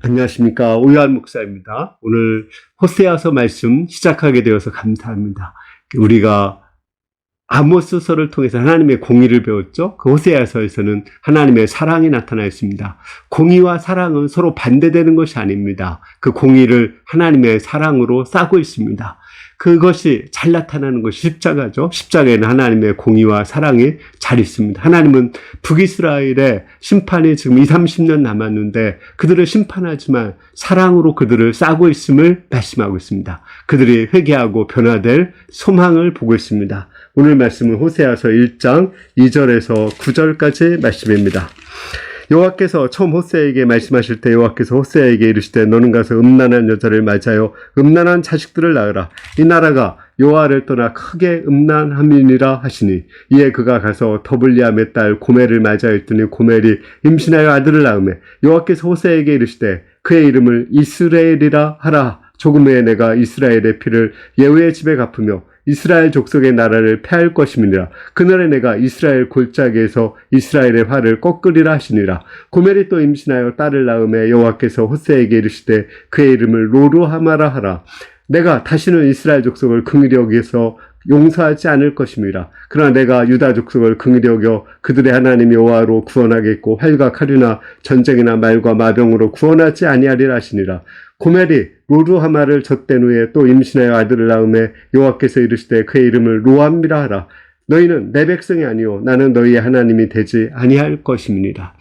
안녕하십니까. 오유한 목사입니다. 오늘 호세아서 말씀 시작하게 되어서 감사합니다. 우리가 아모스서를 통해서 하나님의 공의를 배웠죠. 그 호세아서에서는 하나님의 사랑이 나타나 있습니다. 공의와 사랑은 서로 반대되는 것이 아닙니다. 그 공의를 하나님의 사랑으로 싸고 있습니다. 그것이 잘 나타나는 것이 십자가죠. 십자가에는 하나님의 공의와 사랑이 잘 있습니다. 하나님은 북이스라엘의 심판이 지금 20-30년 남았는데 그들을 심판하지만 사랑으로 그들을 싸고 있음을 말씀하고 있습니다. 그들이 회개하고 변화될 소망을 보고 있습니다. 오늘 말씀은 호세아서 1장 2절에서 9절까지 말씀입니다. 여호와께서 처음 호세아에게 말씀하실 때 여호와께서 호세아에게 이르시되 너는 가서 음란한 여자를 맞아요 음란한 자식들을 낳으라. 이 나라가 여호와를 떠나 크게 음란함이니라 하시니 이에 그가 가서 더블리암의 딸 고멜을 맞아있더니 고멜이 임신하여 아들을 낳으매 여호와께서 호세아에게 이르시되 그의 이름을 이스라엘이라 하라. 조금 후에 내가 이스라엘의 피를 예후의 집에 갚으며 이스라엘 족속의 나라를 패할 것임이니라. 그날에 내가 이스라엘 골짜기에서 이스라엘의 활을 꺾으리라 하시니라. 고멜이 또 임신하여 딸을 낳으매 여호와께서 호세아에게 이르시되 그의 이름을 로루하마라 하라. 내가 다시는 이스라엘 족속을 긍휼히 여기서 용서하지 않을 것임이라. 그러나 내가 유다 족속을 긍휼히 여겨 그들의 하나님 여호와로 구원하겠고 활과 칼이나 전쟁이나 말과 마병으로 구원하지 아니하리라 하시니라. 고멜이 로루하마를 젖된 후에 또 임신하여 아들을 낳으매 여호와께서 이르시되 그의 이름을 로암이라 하라. 너희는 내 백성이 아니요 나는 너희의 하나님이 되지 아니할 것임이니라.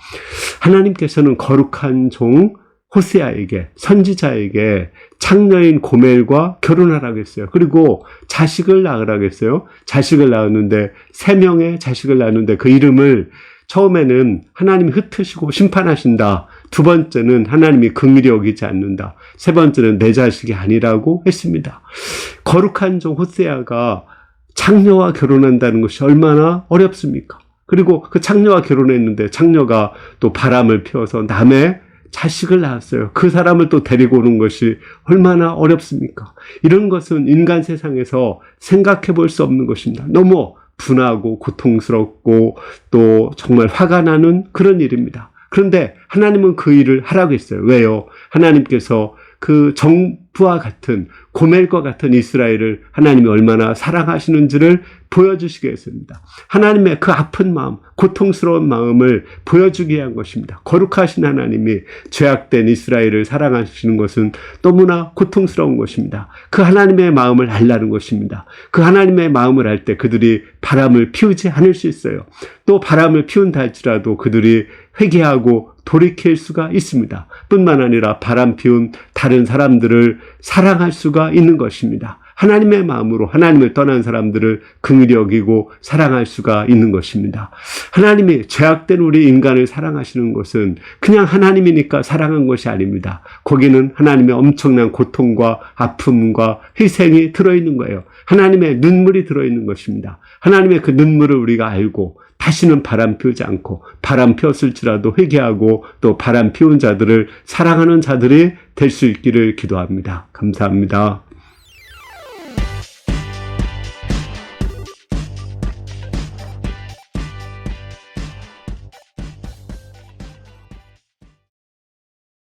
하나님께서는 거룩한 종 호세아에게 선지자에게 창녀인 고멜과 결혼하라고 했어요. 그리고 자식을 낳으라고 했어요. 자식을 낳았는데 3명의 자식을 낳았는데 그 이름을 처음에는 하나님이 흩으시고 심판하신다. 두 번째는 하나님이 긍휼히 여기지 않는다. 세 번째는 내 자식이 아니라고 했습니다. 거룩한 종 호세아가 창녀와 결혼한다는 것이 얼마나 어렵습니까? 그리고 그 창녀와 결혼했는데 창녀가 또 바람을 피워서 남의 자식을 낳았어요. 그 사람을 또 데리고 오는 것이 얼마나 어렵습니까? 이런 것은 인간 세상에서 생각해 볼 수 없는 것입니다. 너무 분하고 고통스럽고 또 정말 화가 나는 그런 일입니다. 그런데 하나님은 그 일을 하라고 했어요. 왜요? 하나님께서 그 정부와 같은 고멜과 같은 이스라엘을 하나님이 얼마나 사랑하시는지를 보여주시게 했습니다. 하나님의 그 아픈 마음, 고통스러운 마음을 보여주기 위한 것입니다. 거룩하신 하나님이 죄악된 이스라엘을 사랑하시는 것은 너무나 고통스러운 것입니다. 그 하나님의 마음을 알라는 것입니다. 그 하나님의 마음을 알 때 그들이 바람을 피우지 않을 수 있어요. 또 바람을 피운다 할지라도 그들이 회개하고 돌이킬 수가 있습니다. 뿐만 아니라 바람 피운 다른 사람들을 사랑할 수가 있는 것입니다. 하나님의 마음으로 하나님을 떠난 사람들을 긍휼히 여기고 사랑할 수가 있는 것입니다. 하나님이 죄악된 우리 인간을 사랑하시는 것은 그냥 하나님이니까 사랑한 것이 아닙니다. 거기는 하나님의 엄청난 고통과 아픔과 희생이 들어있는 거예요. 하나님의 눈물이 들어있는 것입니다. 하나님의 그 눈물을 우리가 알고 다시는 바람 피우지 않고 바람 피웠을지라도 회개하고 또 바람 피운 자들을 사랑하는 자들이 될 수 있기를 기도합니다. 감사합니다.